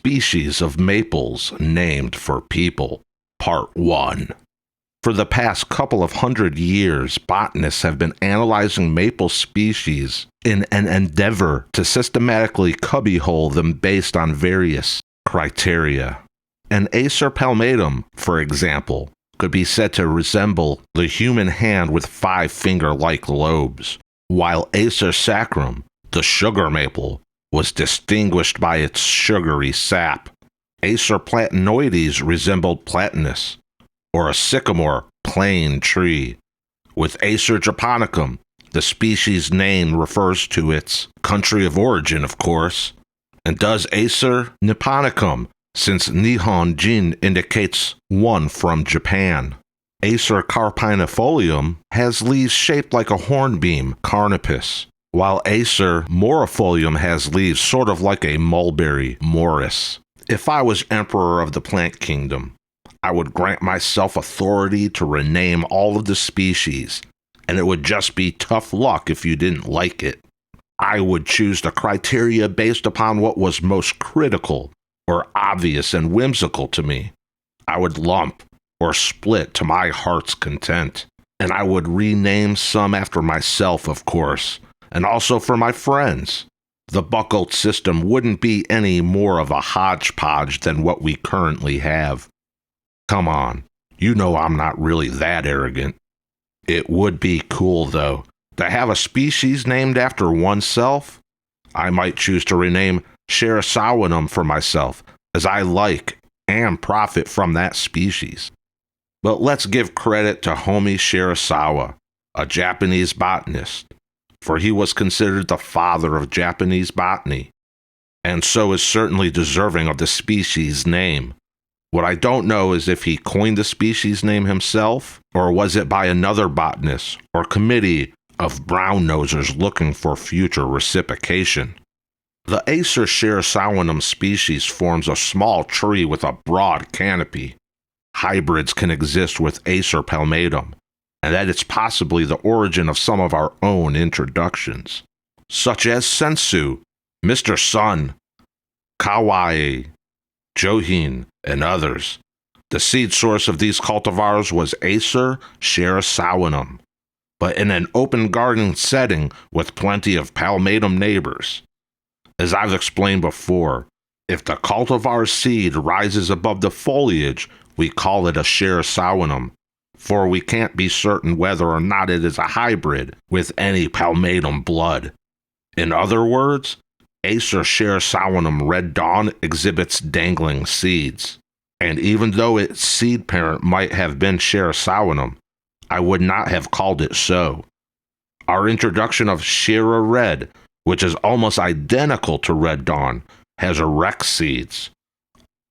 Species of maples named for people. Part 1. For the past couple of hundred years, botanists have been analyzing maple species in an endeavor to systematically cubbyhole them based on various criteria. An Acer palmatum, for example, could be said to resemble the human hand with 5 finger-like lobes, while Acer sacrum, the sugar maple, was distinguished by its sugary sap. Acer platanoides resembled platanus, or a sycamore plane tree. With Acer japonicum, the species name refers to its country of origin, of course, and does Acer nipponicum, since Nihon Jin indicates one from Japan. Acer carpinifolium has leaves shaped like a hornbeam carnipus, while Acer morifolium has leaves sort of like a mulberry morris. If I was emperor of the plant kingdom, I would grant myself authority to rename all of the species, and it would just be tough luck if you didn't like it. I would choose the criteria based upon what was most critical or obvious and whimsical to me. I would lump or split to my heart's content, and I would rename some after myself, of course, and also for my friends. The buckled system wouldn't be any more of a hodgepodge than what we currently have. Come on, you know I'm not really that arrogant. It would be cool, though, to have a species named after oneself. I might choose to rename Shirasawanum for myself, as I like and profit from that species. But let's give credit to Homie Shirasawa, a Japanese botanist, for he was considered the father of Japanese botany, and so is certainly deserving of the species name. What I don't know is if he coined the species name himself, or was it by another botanist or committee of brown-nosers looking for future reciprocation. The Acer shirasawanum species forms a small tree with a broad canopy. Hybrids can exist with Acer palmatum, and that it's possibly the origin of some of our own introductions, such as Sensu, Mr. Sun, Kawaii, Johin, and others. The seed source of these cultivars was Acer shirasawanum, but in an open garden setting with plenty of palmatum neighbors. As I've explained before, if the cultivar seed rises above the foliage, we call it a shirasawanum, for we can't be certain whether or not it is a hybrid with any palmatum blood. In other words, Acer shirasawanum Red Dawn exhibits dangling seeds, and even though its seed parent might have been shirasawanum, I would not have called it so. Our introduction of Shira Red, which is almost identical to Red Dawn, has erect seeds.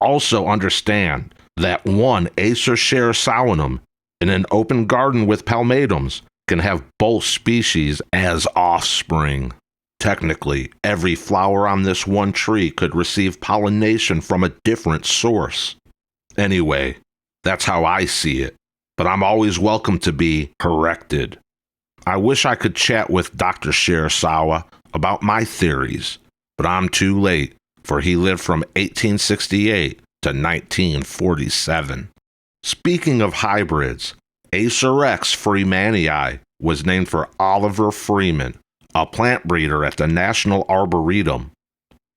Also understand that one Acer shirasawanum in an open garden with palmatums can have both species as offspring. Technically, every flower on this one tree could receive pollination from a different source. Anyway, that's how I see it, but I'm always welcome to be corrected. I wish I could chat with Dr. Shirasawa about my theories, but I'm too late, for he lived from 1868 to 1947. Speaking of hybrids, Acer X Freemanii was named for Oliver Freeman, a plant breeder at the National Arboretum.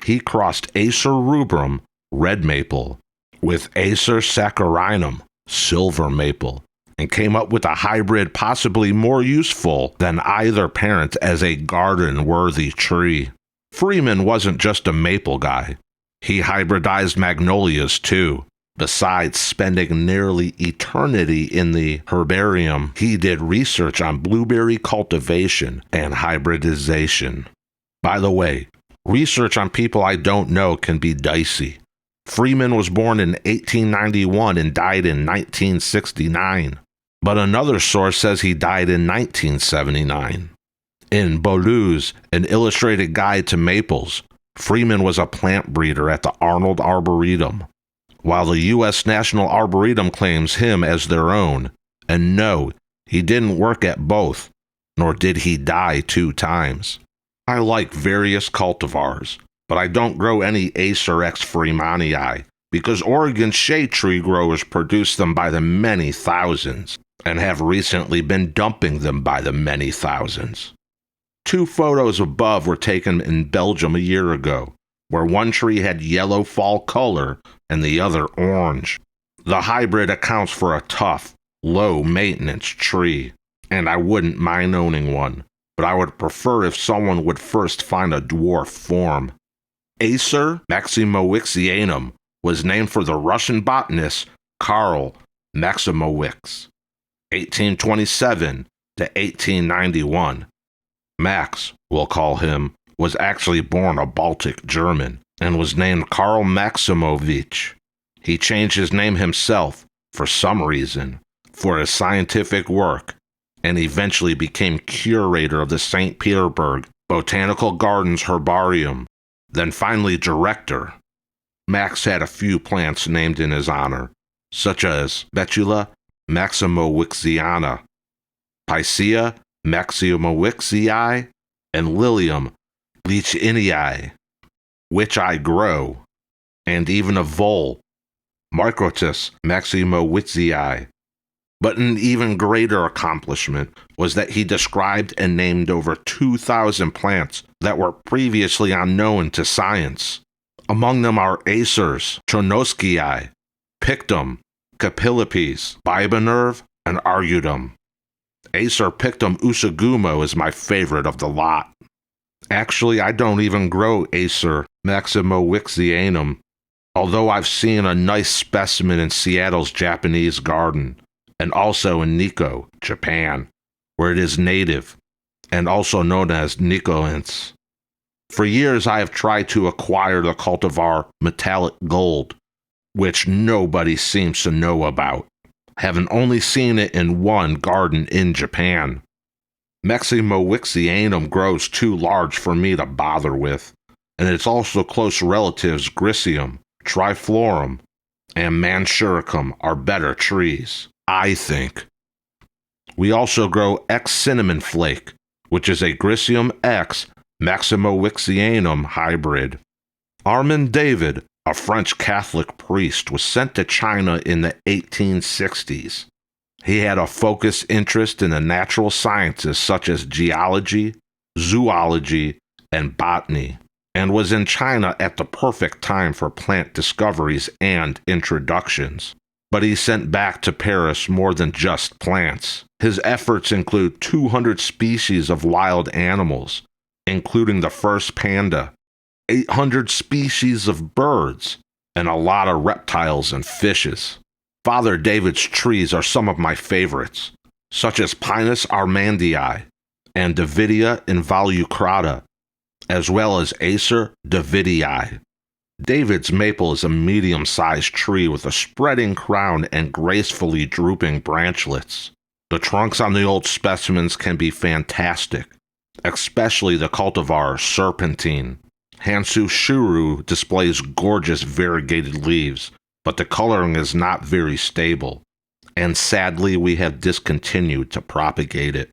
He crossed Acer rubrum, red maple, with Acer saccharinum, silver maple, and came up with a hybrid possibly more useful than either parent as a garden-worthy tree. Freeman wasn't just a maple guy. He hybridized magnolias too. Besides spending nearly eternity in the herbarium, he did research on blueberry cultivation and hybridization. By the way, research on people I don't know can be dicey. Freeman was born in 1891 and died in 1969. But another source says he died in 1979. In Beaulieu's An Illustrated Guide to Maples, Freeman was a plant breeder at the Arnold Arboretum, while the U.S. National Arboretum claims him as their own. And no, he didn't work at both, nor did he die 2 times. I like various cultivars, but I don't grow any Acer X Freemanii because Oregon shade tree growers produce them by the many thousands and have recently been dumping them by the many thousands. 2 photos above were taken in Belgium a year ago, where one tree had yellow fall color and the other orange. The hybrid accounts for a tough, low-maintenance tree, and I wouldn't mind owning one, but I would prefer if someone would first find a dwarf form. Acer maximowixianum was named for the Russian botanist Karl Maximowicz, 1827 to 1891. Max, we'll call him, was actually born a Baltic German and was named Karl Maximovich. He changed his name himself, for some reason, for his scientific work, and eventually became curator of the St. Petersburg Botanical Gardens Herbarium, then finally director. Max had a few plants named in his honor, such as Betula maximowixiana, Picea maximowixii, and Lilium leachinii, which I grow, and even a vole, Microtus maximowixii. But an even greater accomplishment was that he described and named over 2,000 plants that were previously unknown to science. Among them are acers, Chornoskii, Pictum, Capillipes, Bibanerve, and Argudum. Acer Pictum usagumo is my favorite of the lot. Actually, I don't even grow Acer maximowixianum, although I've seen a nice specimen in Seattle's Japanese garden, and also in Nikko, Japan, where it is native, and also known as Nikkoense. For years I have tried to acquire the cultivar metallic gold, which nobody seems to know about, having only seen it in one garden in Japan. Maximowixianum grows too large for me to bother with, and its also close relatives Grisium, Triflorum, and Manchuricum are better trees, I think. We also grow X cinnamon flake, which is a Grisium X maximowixianum hybrid. Armand David, a French Catholic priest, was sent to China in the 1860s. He had a focused interest in the natural sciences such as geology, zoology, and botany, and was in China at the perfect time for plant discoveries and introductions. But he sent back to Paris more than just plants. His efforts include 200 species of wild animals, including the first panda, 800 species of birds, and a lot of reptiles and fishes. Father David's trees are some of my favorites, such as Pinus armandii and Davidia involucrata, as well as Acer davidii. David's maple is a medium-sized tree with a spreading crown and gracefully drooping branchlets. The trunks on the old specimens can be fantastic, especially the cultivar serpentine. Hansu shuru displays gorgeous variegated leaves, but the coloring is not very stable, and sadly we have discontinued to propagate it.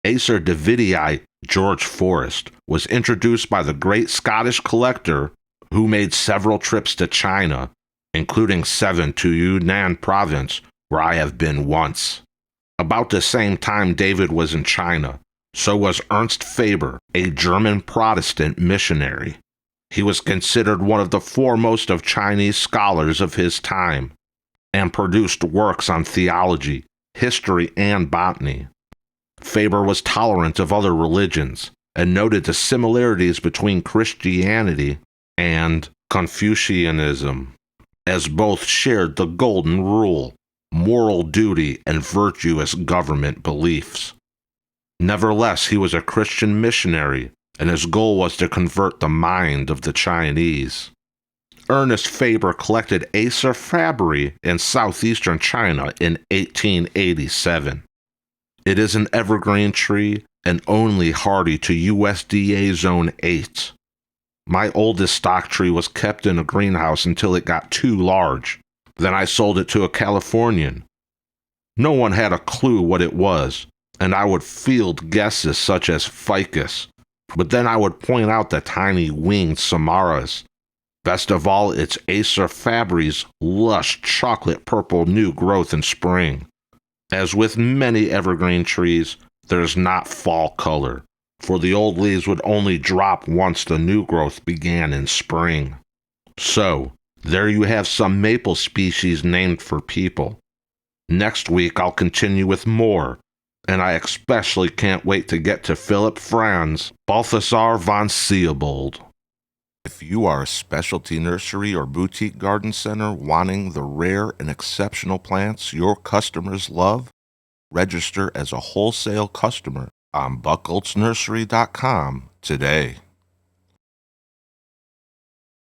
Acer davidii George Forrest was introduced by the great Scottish collector who made several trips to China, including 7 to Yunnan province, where I have been once. About the same time David was in China, so was Ernst Faber, a German Protestant missionary. He was considered one of the foremost of Chinese scholars of his time, and produced works on theology, history, and botany. Faber was tolerant of other religions, and noted the similarities between Christianity and Confucianism, as both shared the golden rule, moral duty, and virtuous government beliefs. Nevertheless, he was a Christian missionary, and his goal was to convert the mind of the Chinese. Ernest Faber collected Acer fabri in southeastern China in 1887. It is an evergreen tree and only hardy to USDA Zone 8. My oldest stock tree was kept in a greenhouse until it got too large. Then I sold it to a Californian. No one had a clue what it was, and I would field guesses such as ficus, But then I would point out the tiny winged samaras. Best of all, it's Acer Fabri's lush chocolate purple new growth in spring. As with many evergreen trees, there's not fall color, for the old leaves would only drop once the new growth began in spring. So, there you have some maple species named for people. Next week I'll continue with more, and I especially can't wait to get to Philip Franz Balthasar von Seebold. If you are a specialty nursery or boutique garden center wanting the rare and exceptional plants your customers love, register as a wholesale customer on buckoltznursery.com today.